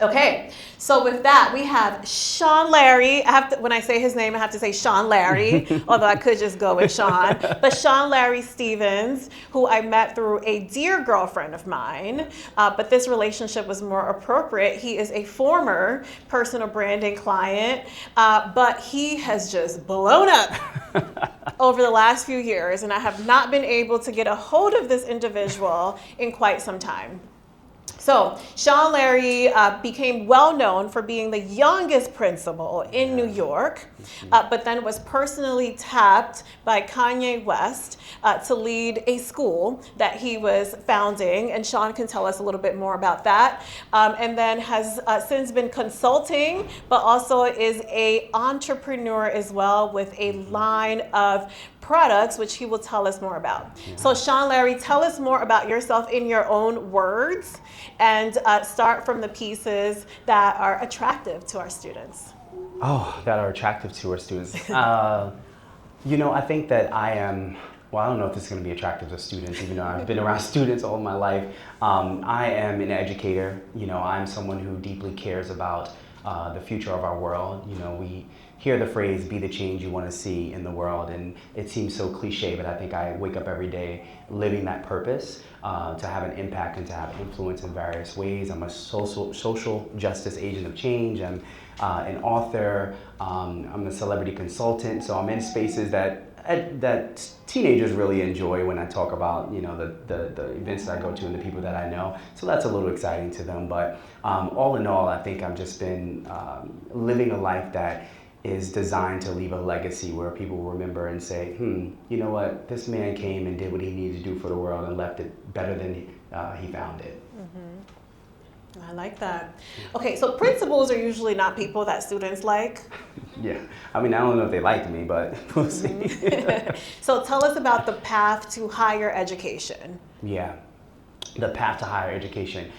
Okay, so with that, we have Sean Larry. When I say his name, I have to say Sean Larry, although I could just go with Sean. But Sean Larry Stevens, who I met through a dear girlfriend of mine, but this relationship was more appropriate. He is a former personal branding client, but he has just blown up over the last few years, and I have not been able to get a hold of this individual in quite some time. So Sean Larry became well known for being the youngest principal in New York, but then was personally tapped by Kanye West to lead a school that he was founding, and Sean can tell us a little bit more about that. And then has since been consulting, but also is an entrepreneur as well with a line of products, which he will tell us more about. So Sean Larry, tell us more about yourself in your own words, and start from the pieces that are attractive to our students. Oh, that are attractive to our students. I think that I am, well, I don't know if this is going to be attractive to students, even though I've been around students all my life. I am an educator. I'm someone who deeply cares about the future of our world. We hear the phrase, be the change you want to see in the world, and it seems so cliche, but I think I wake up every day living that purpose, to have an impact and to have influence in various ways. I'm a social justice agent of change. I'm an author. I'm a celebrity consultant, so I'm in spaces that teenagers really enjoy when I talk about the events that I go to and the people that I know. So that's a little exciting to them. But all in all, I think I've just been living a life that is designed to leave a legacy where people remember and say, you know what, this man came and did what he needed to do for the world and left it better than he found it. I like that. Okay, so principals are usually not people that students like. Yeah, I don't know if they liked me, but we'll see. So tell us about the path to higher education. Yeah, the path to higher education.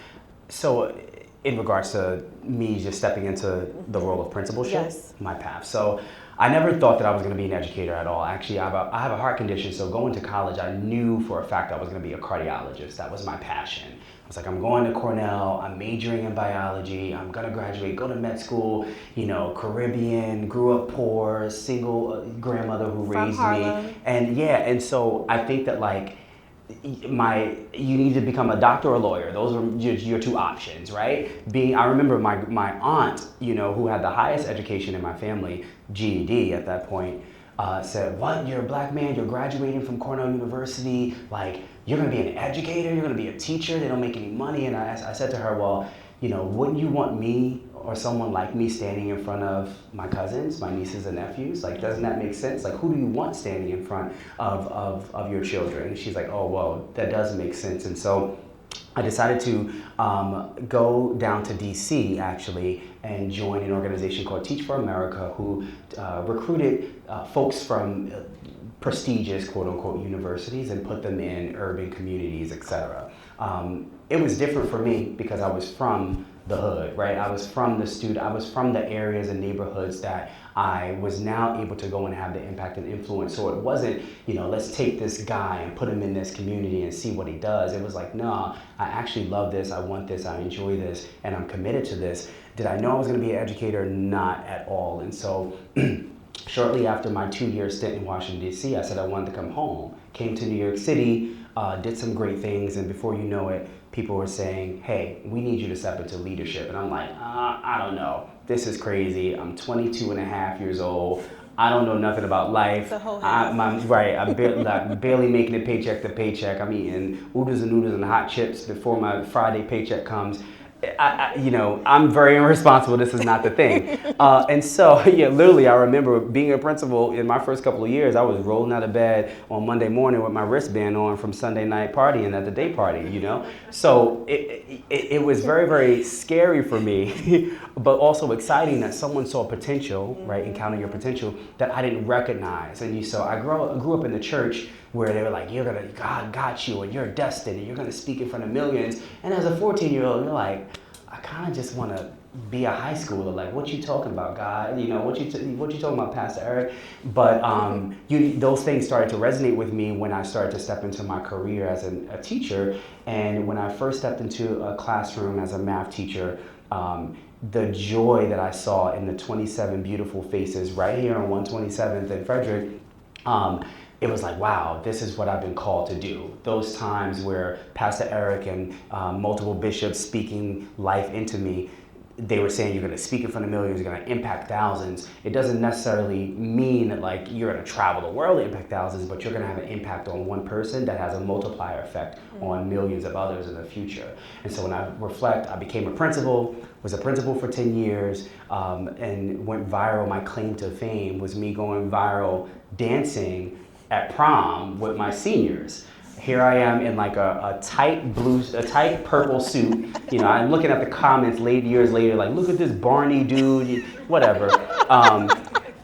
So in regards to me just stepping into the role of principalship, yes. My path. So I never thought that I was going to be an educator at all. Actually, I have a heart condition, so going to college, I knew for a fact I was going to be a cardiologist. That was my passion. I was like, I'm going to Cornell, I'm majoring in biology, I'm going to graduate, go to med school, Caribbean, grew up poor, single grandmother who raised me. And so I think that you need to become a doctor or a lawyer. Those are your two options, right? I remember my aunt, who had the highest education in my family, GED at that point, said, what, you're a black man, you're graduating from Cornell University, you're gonna be an educator, you're gonna be a teacher, they don't make any money. And I said to her, well, wouldn't you want me or someone like me standing in front of my cousins, my nieces and nephews? Doesn't that make sense? Who do you want standing in front of your children? And she's like, oh, well, that does make sense. And so I decided to go down to DC actually and join an organization called Teach for America, who recruited folks from prestigious quote unquote universities and put them in urban communities, etc. It was different for me because I was from the hood, right? I was from the areas and neighborhoods that I was now able to go and have the impact and influence. So it wasn't, let's take this guy and put him in this community and see what he does. It was like, no, I actually love this, I want this, I enjoy this, and I'm committed to this. Did I know I was gonna be an educator? Not at all. And so shortly after my 2-year stint in Washington, DC, I said I wanted to come home. Came to New York City, did some great things, and before you know it, people were saying, hey, we need you to step into leadership. And I'm like, I don't know. This is crazy. I'm 22 and a half years old. I don't know nothing about life. I'm barely making it paycheck to paycheck. I'm eating oodles and noodles and hot chips before my Friday paycheck comes. I'm very irresponsible. This is not the thing. And so, literally, I remember being a principal in my first couple of years. I was rolling out of bed on Monday morning with my wristband on from Sunday night partying at the day party, So it was very, very scary for me, but also exciting that someone saw potential, right, encounter your potential that I didn't recognize. And so I grew up in the church where they were like, God got you, and you're destined, and you're gonna speak in front of millions. And as a 14-year-old, you're like, I kind of just want to be a high schooler. Like, what you talking about, God? What you talking about, Pastor Eric? But those things started to resonate with me when I started to step into my career as a teacher. And when I first stepped into a classroom as a math teacher, The joy that I saw in the 27 beautiful faces right here on 127th and Frederick, it was like, wow, this is what I've been called to do. Those times where Pastor Eric and multiple bishops speaking life into me, they were saying you're going to speak in front of millions, you're going to impact thousands. It doesn't necessarily mean that like you're going to travel the world to impact thousands, but you're going to have an impact on one person that has a multiplier effect on millions of others in the future. And so when I reflect, I became a principal, was a principal for 10 years, and went viral. My claim to fame was me going viral dancing at prom with my seniors. Here I am in like a tight purple suit. You know, I'm looking at the comments years later, like, look at this Barney dude, whatever.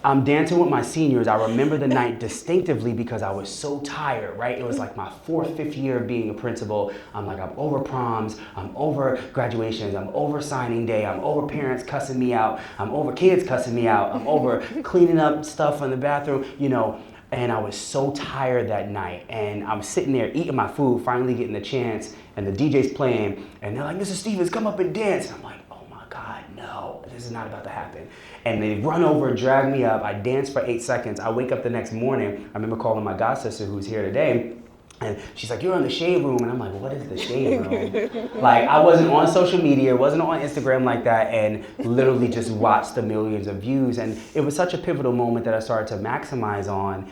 I'm dancing with my seniors. I remember the night distinctively because I was so tired, right? It was like my 4th, 5th year of being a principal. I'm over proms, I'm over graduations, I'm over signing day, I'm over parents cussing me out, I'm over kids cussing me out, I'm over cleaning up stuff in the bathroom, you know. And I was so tired that night, and I'm sitting there eating my food, finally getting the chance, and the DJ's playing, and they're like, Mr. Stevens, come up and dance. And I'm like, oh my God, no, this is not about to happen. And they run over, drag me up, I dance for 8 seconds, I wake up the next morning, I remember calling my god sister who's here today, and she's like, you're in the shade room, and I'm like, what is the shade room? Like, I wasn't on social media, wasn't on Instagram like that, and literally just watched the millions of views, and it was such a pivotal moment that I started to maximize on.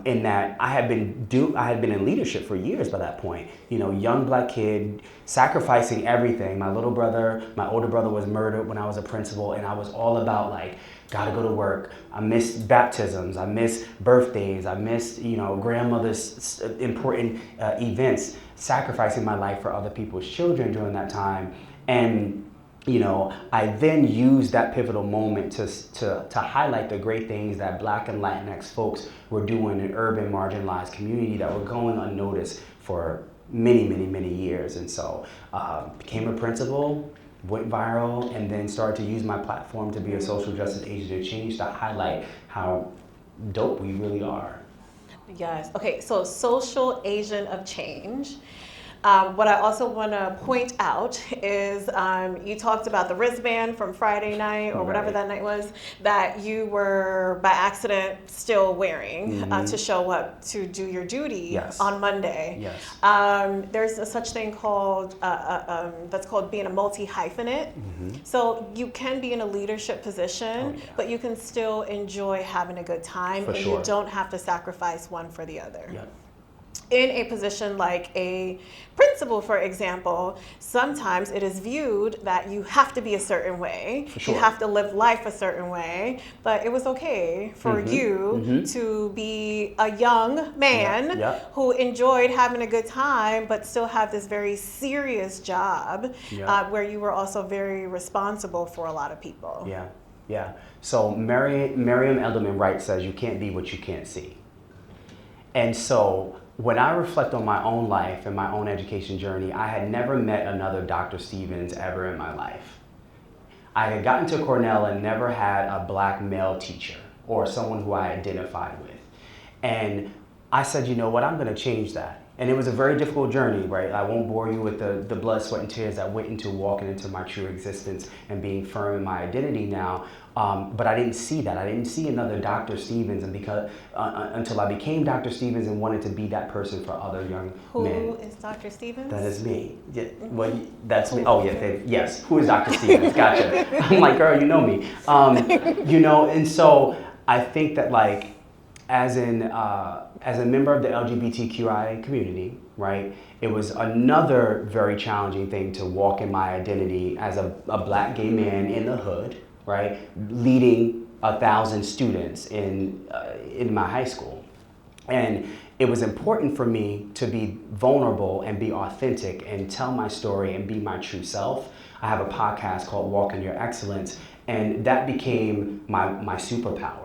In that I had been in leadership for years by that point. You know, young black kid, sacrificing everything. My older brother was murdered when I was a principal, and I was all about like, gotta go to work. I missed baptisms, I missed birthdays, I missed, you know, grandmother's important events, sacrificing my life for other people's children during that time. And you know, I then used that pivotal moment to highlight the great things that Black and Latinx folks were doing in urban marginalized community that were going unnoticed for many, many, many years. And so became a principal, went viral, and then started to use my platform to be a social justice agent of change to highlight how dope we really are. Yes. Okay, so social agent of change. What I also want to point out is you talked about the wristband from Friday night or whatever that night was that you were by accident still wearing to show up to do your duty on Monday. Yes. There's a such thing called that's called being a multi-hyphenate. So you can be in a leadership position, but you can still enjoy having a good time, and you don't have to sacrifice one for the other. Yeah. In a position like a principal, for example, sometimes it is viewed that you have to be a certain way, you have to live life a certain way, but it was okay for you to be a young man who enjoyed having a good time, but still have this very serious job where you were also very responsible for a lot of people. Yeah. So Miriam Edelman Wright says you can't be what you can't see. And so when I reflect on my own life and my own education journey, I had never met another Dr. Stevens ever in my life. I had gotten to Cornell and never had a Black male teacher or someone who I identified with. And I said, you know what, I'm going to change that. And it was a very difficult journey, right? I won't bore you with the blood, sweat, and tears that went into walking into my true existence and being firm in my identity now. But I didn't see that. I didn't see another Dr. Stevens, and because until I became Dr. Stevens and wanted to be that person for other young men. Who is Dr. Stevens? That is me. Yeah, well, that's me. Oh yeah, yes. Who is Dr. Stevens? Gotcha. I'm like, girl, you know me. You know, and so I think that like, as a member of the LGBTQI community, right, it was another very challenging thing to walk in my identity as a Black gay man in the hood, right, leading 1,000 students in my high school. And it was important for me to be vulnerable and be authentic and tell my story and be my true self. I have a podcast called Walk in Your Excellence, and that became my superpower.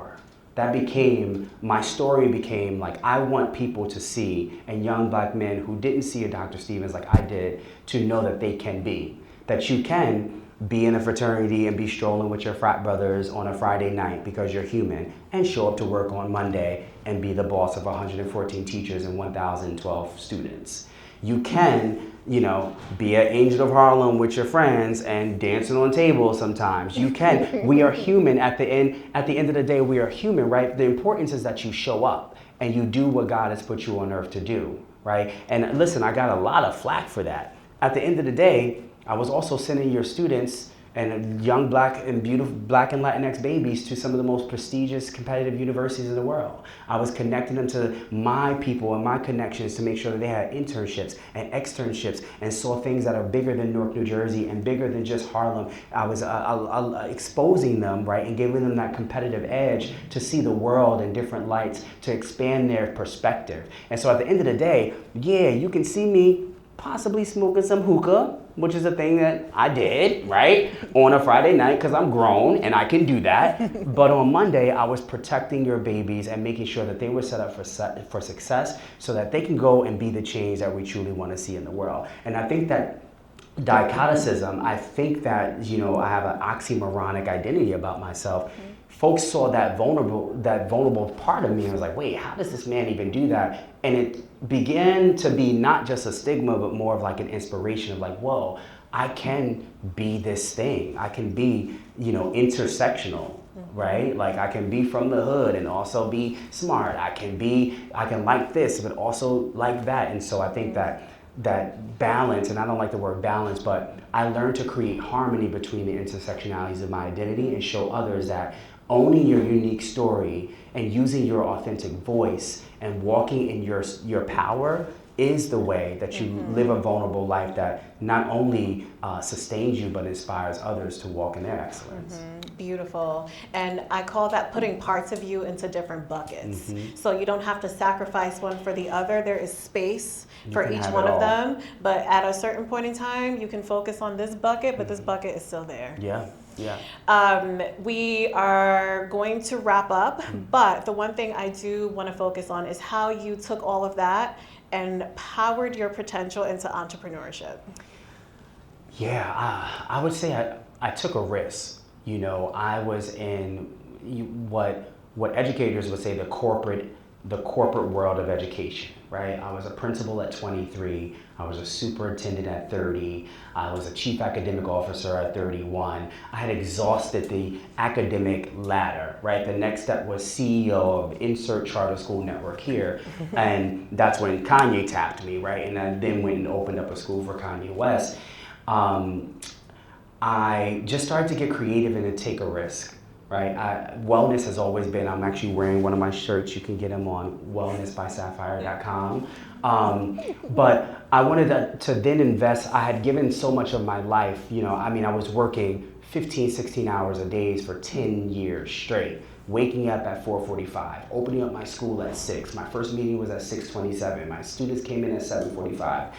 That became, my story became like, I want people to see, and young Black men who didn't see a Dr. Stevens like I did, to know that they can be. That you can be in a fraternity and be strolling with your frat brothers on a Friday night because you're human, and show up to work on Monday and be the boss of 114 teachers and 1,012 students. You can be an Angel of Harlem with your friends and dancing on tables sometimes. You can. We are human. At the end of the day, we are human, right? The importance is that you show up and you do what God has put you on earth to do, right? And listen, I got a lot of flack for that. At the end of the day, I was also sending your students and young Black and beautiful Black and Latinx babies to some of the most prestigious competitive universities in the world. I was connecting them to my people and my connections to make sure that they had internships and externships and saw things that are bigger than Newark, New Jersey and bigger than just Harlem. I was exposing them, right, and giving them that competitive edge to see the world in different lights, to expand their perspective. And so at the end of the day, yeah, you can see me possibly smoking some hookah, which is a thing that I did, right, on a Friday night because I'm grown and I can do that. But on Monday, I was protecting your babies and making sure that they were set up for success so that they can go and be the change that we truly want to see in the world. And I think that dichoticism, I think that, I have an oxymoronic identity about myself. Folks saw that vulnerable part of me and was like, wait, how does this man even do that? And it began to be not just a stigma, but more of like an inspiration of like, whoa, I can be this thing. I can be, intersectional, right? Like I can be from the hood and also be smart. I can like this, but also like that. And so I think that balance, and I don't like the word balance, but I learned to create harmony between the intersectionalities of my identity and show others that owning your unique story and using your authentic voice and walking in your power is the way that you live a vulnerable life that not only sustains you but inspires others to walk in their excellence. Beautiful. And I call that putting parts of you into different buckets. So you don't have to sacrifice one for the other. There is space for each one of them, but at a certain point in time you can focus on this bucket, but this bucket is still there. Yeah. We are going to wrap up, but the one thing I do want to focus on is how you took all of that and powered your potential into entrepreneurship. Yeah, I would say I took a risk. I was in what educators would say the corporate world of education, right? I was a principal at 23. I was a superintendent at 30. I was a chief academic officer at 31. I had exhausted the academic ladder, right? The next step was CEO of insert charter school network here. And that's when Kanye tapped me, right? And I then went and opened up a school for Kanye West. I just started to get creative and to take a risk. Right, wellness has always been. I'm actually wearing one of my shirts. You can get them on wellnessbysapphire.com. But I wanted to then invest. I had given so much of my life. I was working 15, 16 hours a day for 10 years straight. Waking up at 4:45, opening up my school at 6. My first meeting was at 6:27. My students came in at 7:45.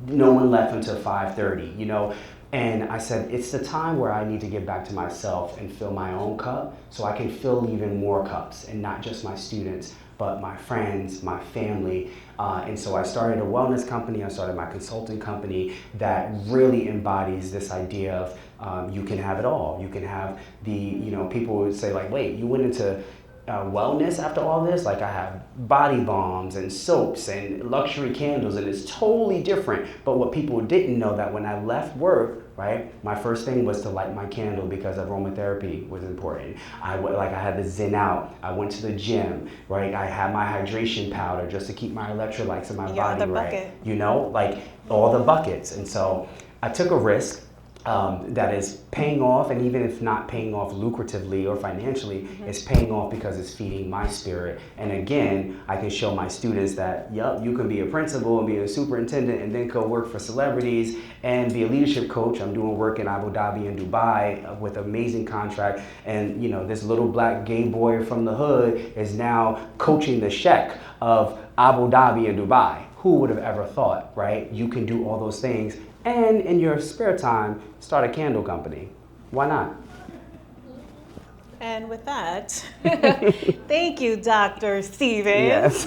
No one left until 5:30. And I said, it's the time where I need to get back to myself and fill my own cup so I can fill even more cups, and not just my students, but my friends, my family. And so I started a wellness company. I started my consulting company that really embodies this idea of you can have it all. You can have people would say like, wait, you went into wellness after all this? Like I have body balms and soaps and luxury candles, and it's totally different. But what people didn't know that when I left work, right, my first thing was to light my candle because aromatherapy was important. I had the Zen out. I went to the gym, right? I had my hydration powder just to keep my electrolytes in my body right. Like all the buckets. And so I took a risk. That is paying off, and even if not paying off lucratively or financially, it's paying off because it's feeding my spirit. And again, I can show my students that, you can be a principal and be a superintendent and then go work for celebrities and be a leadership coach. I'm doing work in Abu Dhabi and Dubai with amazing contract. And this little black gay boy from the hood is now coaching the Sheikh of Abu Dhabi and Dubai. Who would have ever thought, right? You can do all those things. And in your spare time, start a candle company. Why not? And with that, thank you, Dr. Stevens. Yes.